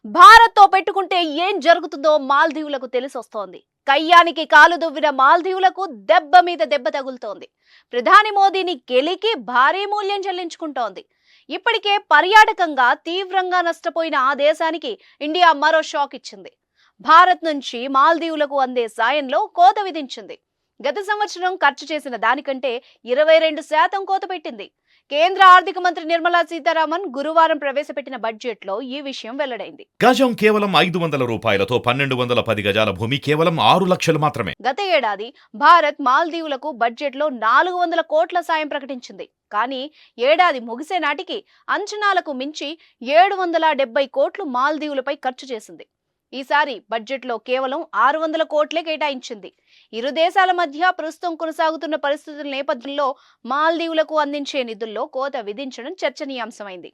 భారత్ తో పెట్టుకుంటే ఏం జరుగుతుందో మాల్దీవులకు తెలిసొస్తోంది. కయ్యానికి కాలు దువ్విన మాల్దీవులకు దెబ్బ మీద దెబ్బ తగులుతోంది. ప్రధాని మోదీని గెలికి భారీ మూల్యం చెల్లించుకుంటోంది. ఇప్పటికే పర్యాటకంగా తీవ్రంగా నష్టపోయిన ఆ దేశానికి ఇండియా మరో షాక్ ఇచ్చింది. భారత్ నుంచి మాల్దీవులకు అందే సాయంలో కోత విధించింది. గత సంవత్సరం ఖర్చు చేసిన దానికంటే 22% కోత పెట్టింది. కేంద్ర ఆర్థిక మంత్రి నిర్మలా సీతారామన్ గురువారం ప్రవేశపెట్టిన బడ్జెట్ లో ఈ విషయం వెల్లడైంది. గజం కేవలం 500 రూపాయలతో 1210 గజాల భూమి కేవలం 6 లక్షలు మాత్రమే. గత ఏడాది భారత్ మాల్దీవులకు బడ్జెట్ లో 400 కోట్ల సాయం ప్రకటించింది. కానీ ఏడాది ముగిసే నాటికి అంచనాలకు మించి 770 కోట్లు మాల్దీవులపై ఖర్చు చేసింది. ఈసారి బడ్జెట్ లో కేవలం 600 కోట్లే కేటాయించింది. ఇరు దేశాల మధ్య ప్రస్తుతం కొనసాగుతున్న పరిస్థితుల నేపథ్యంలో మాల్దీవులకు అందించే నిధుల్లో కోత విధించడం చర్చనీయాంశమైంది.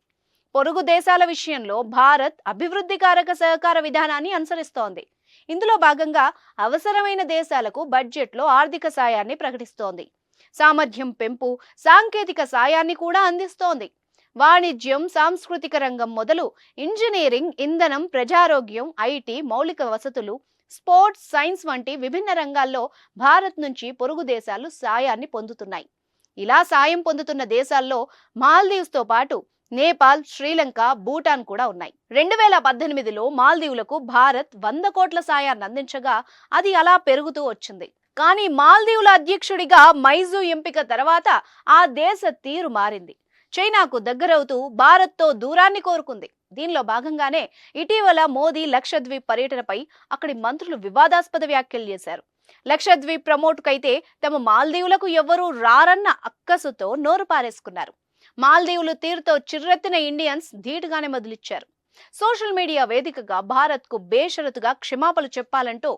పొరుగు దేశాల విషయంలో భారత్ అభివృద్ధికారక సహకార విధానాన్ని అనుసరిస్తోంది. ఇందులో భాగంగా అవసరమైన దేశాలకు బడ్జెట్ లో ఆర్థిక సాయాన్ని ప్రకటిస్తోంది. సామర్థ్యం పెంపు, సాంకేతిక సాయాన్ని కూడా అందిస్తోంది. వాణిజ్యం, సాంస్కృతిక రంగం మొదలు ఇంజనీరింగ్, ఇంధనం, ప్రజారోగ్యం, ఐటీ, మౌలిక వసతులు, స్పోర్ట్స్, సైన్స్ వంటి విభిన్న రంగాల్లో భారత్ నుంచి పొరుగు దేశాలు సాయాన్ని పొందుతున్నాయి. ఇలా సాయం పొందుతున్న దేశాల్లో మాల్దీవ్స్ తో పాటు నేపాల్, శ్రీలంక, భూటాన్ కూడా ఉన్నాయి. 2018లో మాల్దీవులకు భారత్ 100 కోట్ల సాయాన్ని అందించగా అది అలా పెరుగుతూ వచ్చింది. కానీ మాల్దీవుల అధ్యక్షుడిగా మైజు ఎంపిక తర్వాత ఆ దేశ తీరు మారింది. చైనాకు దగ్గరవుతూ భారత్తో దూరాన్ని కోరుకుంది. దీనిలో భాగంగానే ఇటీవల మోదీ లక్షద్వీప్ పర్యటనపై అక్కడి మంత్రులు వివాదాస్పద వ్యాఖ్యలు చేశారు. లక్షద్వీప్ ప్రమోట్కైతే తమ మాల్దీవులకు ఎవ్వరూ రారన్న అక్కసుతో నోరు పారేసుకున్నారు. మాల్దీవులు తీరుతో చిర్రెత్తిన ఇండియన్స్ ధీటుగానే మొదలిచ్చారు. సోషల్ మీడియా వేదికగా భారత్కు బేషరతుగా క్షమాపణలు చెప్పాలంటూ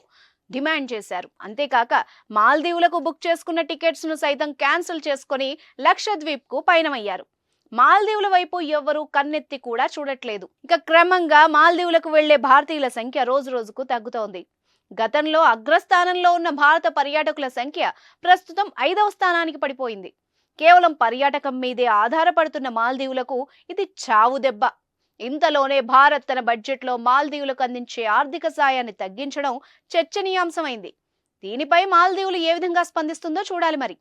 డిమాండ్ చేశారు. అంతేకాక మాల్దీవులకు బుక్ చేసుకున్న టికెట్స్ ను సైతం క్యాన్సిల్ చేసుకుని లక్షద్వీప్ కు పయనమయ్యారు. మాల్దీవుల వైపు ఎవ్వరూ కన్నెత్తి కూడా చూడట్లేదు. ఇక క్రమంగా మాల్దీవులకు వెళ్లే భారతీయుల సంఖ్య రోజు రోజుకు తగ్గుతోంది. గతంలో అగ్రస్థానంలో ఉన్న భారత పర్యాటకుల సంఖ్య ప్రస్తుతం 5వ స్థానానికి పడిపోయింది. కేవలం పర్యాటకం మీదే ఆధారపడుతున్న మాల్దీవులకు ఇది చావు దెబ్బ. ఇంతలోనే భారత్ తన బడ్జెట్ లో మాల్దీవులకు అందించే ఆర్థిక సాయాన్ని తగ్గించడం చర్చనీయాంశమైంది. దీనిపై మాల్దీవులు ఏ విధంగా స్పందిస్తుందో చూడాలి మరి.